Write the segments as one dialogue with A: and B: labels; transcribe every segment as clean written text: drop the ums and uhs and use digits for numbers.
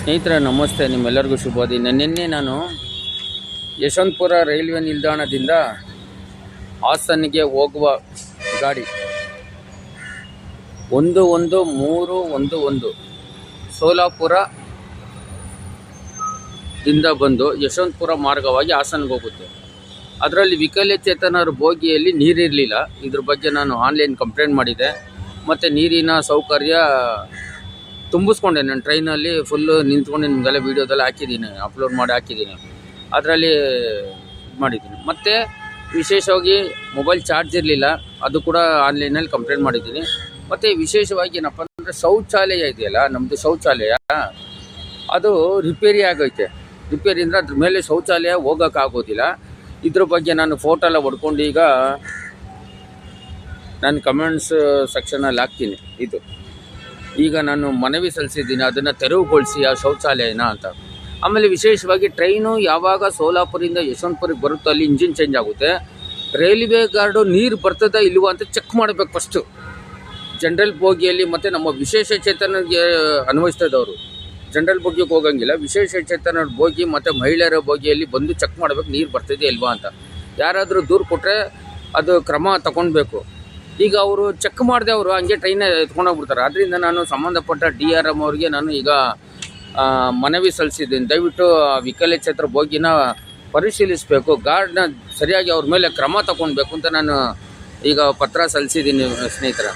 A: ಸ್ನೇಹಿತರೆ ನಮಸ್ತೆ, ನಿಮ್ಮೆಲ್ಲರಿಗೂ ಶುಭೋದಯ. ನಿನ್ನೆ ನಾನು ಯಶವಂತಪುರ ರೈಲ್ವೆ ನಿಲ್ದಾಣದಿಂದ ಹಾಸನ್ಗೆ ಹೋಗುವ ಗಾಡಿ 11311 ಸೋಲಾಪುರದಿಂದ ಬಂದು ಯಶವಂತಪುರ ಮಾರ್ಗವಾಗಿ ಹಾಸನ್ಗೆ ಹೋಗುತ್ತೆ. ಅದರಲ್ಲಿ ವಿಕಲಚೇತನರ ಬೋಗಿಯಲ್ಲಿ ನೀರಿರಲಿಲ್ಲ. ಇದ್ರ ಬಗ್ಗೆ ನಾನು ಆನ್ಲೈನ್ ಕಂಪ್ಲೇಂಟ್ ಮಾಡಿದೆ. ಮತ್ತು ನೀರಿನ ಸೌಕರ್ಯ ತುಂಬಿಸ್ಕೊಂಡೆ. ನಾನು ಟ್ರೈನಲ್ಲಿ ಫುಲ್ಲು ನಿಂತ್ಕೊಂಡು ನಿಮಗೆಲ್ಲ ವೀಡಿಯೋದೆಲ್ಲ ಹಾಕಿದ್ದೀನಿ, ಅಪ್ಲೋಡ್ ಮಾಡಿ ಹಾಕಿದ್ದೀನಿ. ಅದರಲ್ಲಿ ಇದು ಮಾಡಿದ್ದೀನಿ. ಮತ್ತು ವಿಶೇಷವಾಗಿ ಮೊಬೈಲ್ ಚಾರ್ಜ್ ಇರಲಿಲ್ಲ, ಅದು ಕೂಡ ಆನ್ಲೈನಲ್ಲಿ ಕಂಪ್ಲೇಂಟ್ ಮಾಡಿದ್ದೀನಿ. ಮತ್ತು ವಿಶೇಷವಾಗಿ ಏನಪ್ಪ ಅಂದರೆ ಶೌಚಾಲಯ ಇದೆಯಲ್ಲ, ನಮ್ಮದು ಶೌಚಾಲಯ ಅದು ರಿಪೇರಿ ಆಗೈತೆ. ರಿಪೇರಿ ಅಂದರೆ ಅದ್ರ ಮೇಲೆ ಶೌಚಾಲಯ ಹೋಗೋಕ್ಕಾಗೋದಿಲ್ಲ. ಇದ್ರ ಬಗ್ಗೆ ನಾನು ಫೋಟೋ ಎಲ್ಲ ಹೊಡ್ಕೊಂಡು ಈಗ ನಾನು ಕಮೆಂಟ್ಸ್ ಸೆಕ್ಷನಲ್ಲಿ ಹಾಕ್ತೀನಿ. ಈಗ ನಾನು ಮನವಿ ಸಲ್ಲಿಸಿದ್ದೀನಿ, ಅದನ್ನು ತೆರವುಗೊಳಿಸಿ ಆ ಶೌಚಾಲಯನ ಅಂತ. ಆಮೇಲೆ ವಿಶೇಷವಾಗಿ ಟ್ರೈನು ಯಾವಾಗ ಸೋಲಾಪುರದಿಂದ ಯಶವಂತಪುರಕ್ಕೆ ಬರುತ್ತೋ ಅಲ್ಲಿ ಇಂಜಿನ್ ಚೇಂಜ್ ಆಗುತ್ತೆ. ರೈಲ್ವೆ ಗಾರ್ಡು ನೀರು ಬರ್ತದಾ ಇಲ್ವಾ ಅಂತ ಚೆಕ್ ಮಾಡಬೇಕು ಫಸ್ಟು. ಜನರಲ್ ಬೋಗಿಯಲ್ಲಿ ಮತ್ತು ನಮ್ಮ ವಿಶೇಷ ಚೇತನರಿಗೆ ಅನ್ವಯಿಸ್ತದವರು ಜನರಲ್ ಬೋಗಿಗೆ ಹೋಗಂಗಿಲ್ಲ. ವಿಶೇಷ ಚೇತನರ ಬೋಗಿ ಮತ್ತು ಮಹಿಳೆಯರ ಬೋಗಿಯಲ್ಲಿ ಬಂದು ಚೆಕ್ ಮಾಡಬೇಕು ನೀರು ಬರ್ತಿದೆಯಾ ಇಲ್ವಾ ಅಂತ. ಯಾರಾದರೂ ದೂರು ಕೊಟ್ಟರೆ ಅದು ಕ್ರಮ ತಗೊಳ್ಬೇಕು. ಈಗ ಅವರು ಚೆಕ್ ಮಾಡಿದೆ, ಅವರು ಹಂಗೆ ಟ್ರೈನ ಎತ್ಕೊಂಡೋಗ್ಬಿಡ್ತಾರೆ. ಅದರಿಂದ ನಾನು ಸಂಬಂಧಪಟ್ಟ DRM ಅವ್ರಿಗೆ ನಾನು ಈಗ ಮನವಿ ಸಲ್ಲಿಸಿದ್ದೀನಿ. ದಯವಿಟ್ಟು ವಿಕಲಚೇತರ ಬೋಗಿನ ಪರಿಶೀಲಿಸಬೇಕು, ಗಾರ್ಡ್ನ ಸರಿಯಾಗಿ ಅವ್ರ ಮೇಲೆ ಕ್ರಮ ತಗೊಳ್ಬೇಕು ಅಂತ ನಾನು ಈಗ ಪತ್ರ ಸಲ್ಲಿಸಿದ್ದೀನಿ. ಸ್ನೇಹಿತರ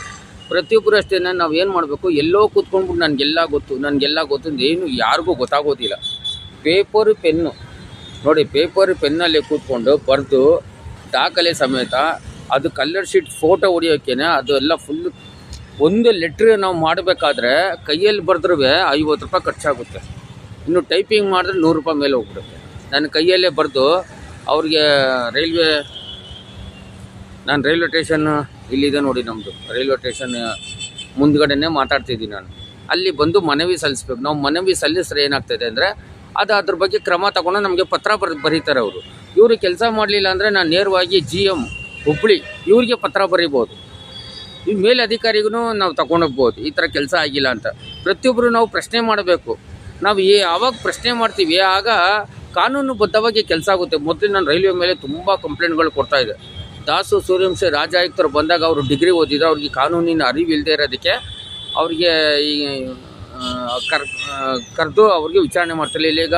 A: ಪ್ರತಿಯೊಬ್ಬರು ಅಷ್ಟೇ, ನಾವು ಏನು ಮಾಡಬೇಕು, ಎಲ್ಲೋ ಕೂತ್ಕೊಂಡ್ಬಿಟ್ಟು ನನಗೆಲ್ಲ ಗೊತ್ತು ಏನು ಯಾರಿಗೂ ಗೊತ್ತಾಗೋದಿಲ್ಲ. ಪೇಪರು ಪೆನ್ನು ನೋಡಿ, ಪೇಪರು ಪೆನ್ನಲ್ಲಿ ಕೂತ್ಕೊಂಡು ಬರೆದು ದಾಖಲೆ ಸಮೇತ ಅದು ಕಲರ್ ಶೀಟ್ ಫೋಟೋ ಹೊಡಿಯೋಕ್ಕೇನೆ ಅದು ಎಲ್ಲ ಫುಲ್ಲು. ಒಂದು ಲೆಟ್ರ್ ನಾವು ಮಾಡಬೇಕಾದ್ರೆ ಕೈಯಲ್ಲಿ ಬರೆದ್ರೂ 50 ರೂಪಾಯಿ ಖರ್ಚಾಗುತ್ತೆ. ಇನ್ನು ಟೈಪಿಂಗ್ ಮಾಡಿದ್ರೆ 100 ರೂಪಾಯಿ ಮೇಲೆ ಹೋಗ್ಬಿಡುತ್ತೆ. ನಾನು ಕೈಯಲ್ಲೇ ಬರೆದು ಅವ್ರಿಗೆ ನಾನು ರೈಲ್ವೆ ಸ್ಟೇಷನ್ ಇಲ್ಲಿದೆ ನೋಡಿ, ನಮ್ಮದು ರೈಲ್ವೆ ಸ್ಟೇಷನ್ ಮುಂದ್ಗಡೆನೇ ಮಾತಾಡ್ತಿದ್ದೀನಿ ನಾನು. ಅಲ್ಲಿ ಬಂದು ಮನವಿ ಸಲ್ಲಿಸ್ಬೇಕು. ನಾವು ಮನವಿ ಸಲ್ಲಿಸಿದ್ರೆ ಏನಾಗ್ತದೆ ಅಂದರೆ ಅದ್ರ ಬಗ್ಗೆ ಕ್ರಮ ತಗೊಂಡು ನಮಗೆ ಪತ್ರ ಬರೀತಾರೆ ಅವರು. ಇವರು ಕೆಲಸ ಮಾಡಲಿಲ್ಲ ಅಂದರೆ ನಾನು ನೇರವಾಗಿ GM ಹುಬ್ಬಳ್ಳಿ ಇವ್ರಿಗೆ ಪತ್ರ ಬರೀಬೋದು. ಈ ಮೇಲೆ ಅಧಿಕಾರಿಗೂ ನಾವು ತಗೊಂಡೋಗ್ಬೋದು, ಈ ಥರ ಕೆಲಸ ಆಗಿಲ್ಲ ಅಂತ. ಪ್ರತಿಯೊಬ್ಬರು ನಾವು ಪ್ರಶ್ನೆ ಮಾಡಬೇಕು. ನಾವು ಯಾವಾಗ ಪ್ರಶ್ನೆ ಮಾಡ್ತೀವಿ ಆಗ ಕಾನೂನುಬದ್ಧವಾಗಿ ಕೆಲಸ ಆಗುತ್ತೆ. ಮೊದಲು ನಾನು ರೈಲ್ವೆ ಮೇಲೆ ತುಂಬ ಕಂಪ್ಲೇಂಟ್ಗಳು ಕೊಡ್ತಾಯಿದ್ದೆ. ದಾಸು ಸೂರ್ಯವಂಶಿ ರಾಜ್ಯ ಆಯುಕ್ತರು ಬಂದಾಗ ಅವರು ಡಿಗ್ರಿ ಓದಿದ್ರು, ಅವ್ರಿಗೆ ಕಾನೂನಿನ ಅರಿವು ಇಲ್ಲದೆ ಇರೋದಕ್ಕೆ ಅವ್ರಿಗೆ ಈ ಕರೆದು ಅವ್ರಿಗೆ ವಿಚಾರಣೆ ಮಾಡ್ತಿಲ್ಲ. ಇಲ್ಲೀಗ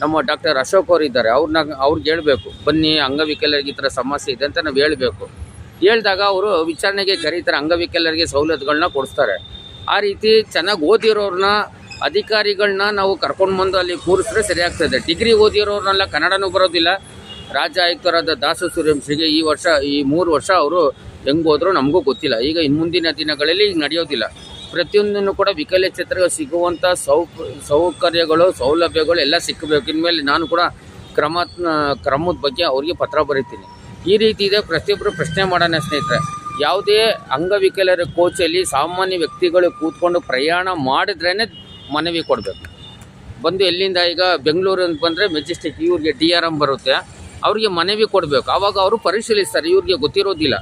A: ನಮ್ಮ ಡಾಕ್ಟರ್ ಅಶೋಕ್ ಅವರು ಇದ್ದಾರೆ, ಅವ್ರಿಗೆ ಹೇಳಬೇಕು, ಬನ್ನಿ ಅಂಗವಿಕಲರಿಗೆ ಈ ಥರ ಸಮಸ್ಯೆ ಇದೆ ಅಂತ ನಾವು ಹೇಳಬೇಕು. ಹೇಳಿದಾಗ ಅವರು ವಿಚಾರಣೆಗೆ ಕರೀತಾರೆ, ಅಂಗವಿಕಲರಿಗೆ ಸವಲತ್ತುಗಳನ್ನ ಕೊಡಿಸ್ತಾರೆ. ಆ ರೀತಿ ಚೆನ್ನಾಗಿ ಓದಿರೋರನ್ನ ಅಧಿಕಾರಿಗಳನ್ನ ನಾವು ಕರ್ಕೊಂಡು ಬಂದು ಅಲ್ಲಿ ಕೂರಿಸಿದ್ರೆ ಸರಿಯಾಗ್ತದೆ. ಡಿಗ್ರಿ ಓದಿರೋರನ್ನೆಲ್ಲ ಕನ್ನಡನೂ ಬರೋದಿಲ್ಲ. ರಾಜ್ಯ ಆಯುಕ್ತರಾದ ದಾಸು ಸೂರ್ಯವಂಶಿಗೆ ಈ 3 ವರ್ಷ ಅವರು ಹೆಂಗೆ ಹೋದ್ರು ನಮಗೂ ಗೊತ್ತಿಲ್ಲ. ಈಗ ಇನ್ನು ಮುಂದಿನ ದಿನಗಳಲ್ಲಿ ಈಗ ನಡೆಯೋದಿಲ್ಲ. ಪ್ರತಿಯೊಂದನ್ನು ಕೂಡ ವಿಕಲಚೇತರಿಗೆ ಸಿಗುವಂಥ ಸೌಕರ್ಯಗಳು ಸೌಲಭ್ಯಗಳು ಎಲ್ಲ ಸಿಕ್ಕಬೇಕು. ಇನ್ಮೇಲೆ ನಾನು ಕೂಡ ಕ್ರಮದ ಬಗ್ಗೆ ಅವರಿಗೆ ಪತ್ರ ಬರೀತೀನಿ. ಈ ರೀತಿ ಇದೆ, ಪ್ರತಿಯೊಬ್ಬರು ಪ್ರಶ್ನೆ ಮಾಡೋಣ ಸ್ನೇಹಿತರೆ. ಯಾವುದೇ ಅಂಗವಿಕಲರ ಕೋಚಲ್ಲಿ ಸಾಮಾನ್ಯ ವ್ಯಕ್ತಿಗಳು ಕೂತ್ಕೊಂಡು ಪ್ರಯಾಣ ಮಾಡಿದ್ರೇ ಮನವಿ ಕೊಡಬೇಕು. ಬಂದು ಎಲ್ಲಿಂದ ಈಗ ಬೆಂಗಳೂರು ಅಂತ ಬಂದರೆ ಮೆಜೆಸ್ಟಿಕ್ ಇವ್ರಿಗೆ DRM ಬರುತ್ತೆ, ಅವ್ರಿಗೆ ಮನವಿ ಕೊಡಬೇಕು. ಆವಾಗ ಅವರು ಪರಿಶೀಲಿಸ್ತಾರೆ. ಇವ್ರಿಗೆ ಗೊತ್ತಿರೋದಿಲ್ಲ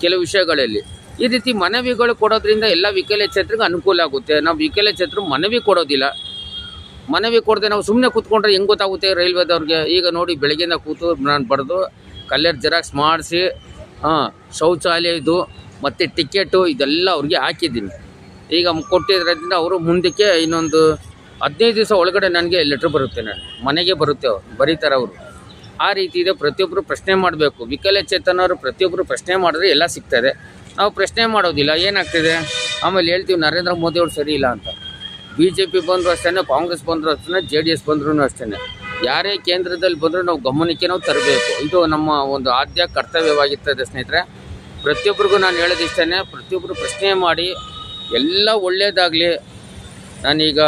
A: ಕೆಲವು ವಿಷಯಗಳಲ್ಲಿ. ಈ ರೀತಿ ಮನವಿಗಳು ಕೊಡೋದ್ರಿಂದ ಎಲ್ಲ ವಿಕಲಚೇತರಿಗೆ ಅನುಕೂಲ ಆಗುತ್ತೆ. ನಾವು ವಿಕಲಚೇತರು ಮನವಿ ಕೊಡೋದಿಲ್ಲ. ಮನವಿ ಕೊಡದೆ ನಾವು ಸುಮ್ಮನೆ ಕೂತ್ಕೊಂಡ್ರೆ ಹೆಂಗೆ ಗೊತ್ತಾಗುತ್ತೆ ರೈಲ್ವೆದವ್ರಿಗೆ? ಈಗ ನೋಡಿ, ಬೆಳಗ್ಗೆಯಿಂದ ಕೂತು ನಾನು ಬರೆದು ಕಲ್ಲರ್ ಜೆರಾಕ್ಸ್ ಮಾಡಿಸಿ ಶೌಚಾಲಯದು ಮತ್ತು ಟಿಕೆಟು ಇದೆಲ್ಲ ಅವ್ರಿಗೆ ಹಾಕಿದ್ದೀನಿ. ಈಗ ಕೊಟ್ಟಿದ್ರಿಂದ ಅವರು ಮುಂದಕ್ಕೆ ಇನ್ನೊಂದು 15 ದಿವಸ ಒಳಗಡೆ ನನಗೆ ಲೆಟ್ರ್ ಬರುತ್ತೆ, ನಾನು ಮನೆಗೆ ಬರುತ್ತೆ, ಬರೀತಾರೆ ಅವರು. ಆ ರೀತಿ ಇದೆ. ಪ್ರತಿಯೊಬ್ಬರು ಪ್ರಶ್ನೆ ಮಾಡಬೇಕು. ವಿಕಲಚೇತನವರು ಪ್ರತಿಯೊಬ್ಬರು ಪ್ರಶ್ನೆ ಮಾಡಿದ್ರೆ ಎಲ್ಲ ಸಿಗ್ತದೆ. ನಾವು ಪ್ರಶ್ನೆ ಮಾಡೋದಿಲ್ಲ, ಏನಾಗ್ತಿದೆ ಆಮೇಲೆ ಹೇಳ್ತೀವಿ ನರೇಂದ್ರ ಮೋದಿ ಅವರು ಸರಿ ಇಲ್ಲ ಅಂತ. BJP ಬಂದರೂ ಅಷ್ಟೇ, ಕಾಂಗ್ರೆಸ್ ಬಂದರೂ ಅಷ್ಟೇ, JDS ಬಂದ್ರೂ ಅಷ್ಟೇ. ಯಾರೇ ಕೇಂದ್ರದಲ್ಲಿ ಬಂದರೂ ನಾವು ಗಮನಕ್ಕೆ ತರಬೇಕು. ಇದು ನಮ್ಮ ಒಂದು ಆದ್ಯ ಕರ್ತವ್ಯವಾಗಿರ್ತದೆ ಸ್ನೇಹಿತರೆ. ಪ್ರತಿಯೊಬ್ಬರಿಗೂ ನಾನು ಹೇಳೋದಿಷ್ಟೇ, ಪ್ರತಿಯೊಬ್ಬರು ಪ್ರಶ್ನೆ ಮಾಡಿ ಎಲ್ಲ ಒಳ್ಳೆಯದಾಗಲಿ. ನಾನೀಗ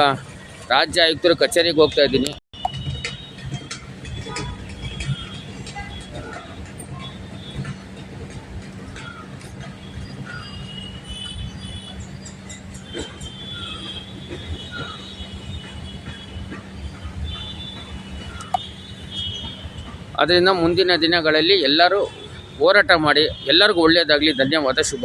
A: ರಾಜ್ಯ ಆಯುಕ್ತರ ಕಚೇರಿಗೆ ಹೋಗ್ತಾ ಇದ್ದೀನಿ. ಅದರಿಂದ ಮುಂದಿನ ದಿನಗಳಲ್ಲಿ ಎಲ್ಲರೂ ಹೋರಾಟ ಮಾಡಿ ಎಲ್ಲರಿಗೂ ಒಳ್ಳೆಯದಾಗಲಿ. ಧನ್ಯವಾದ. ಶುಭ.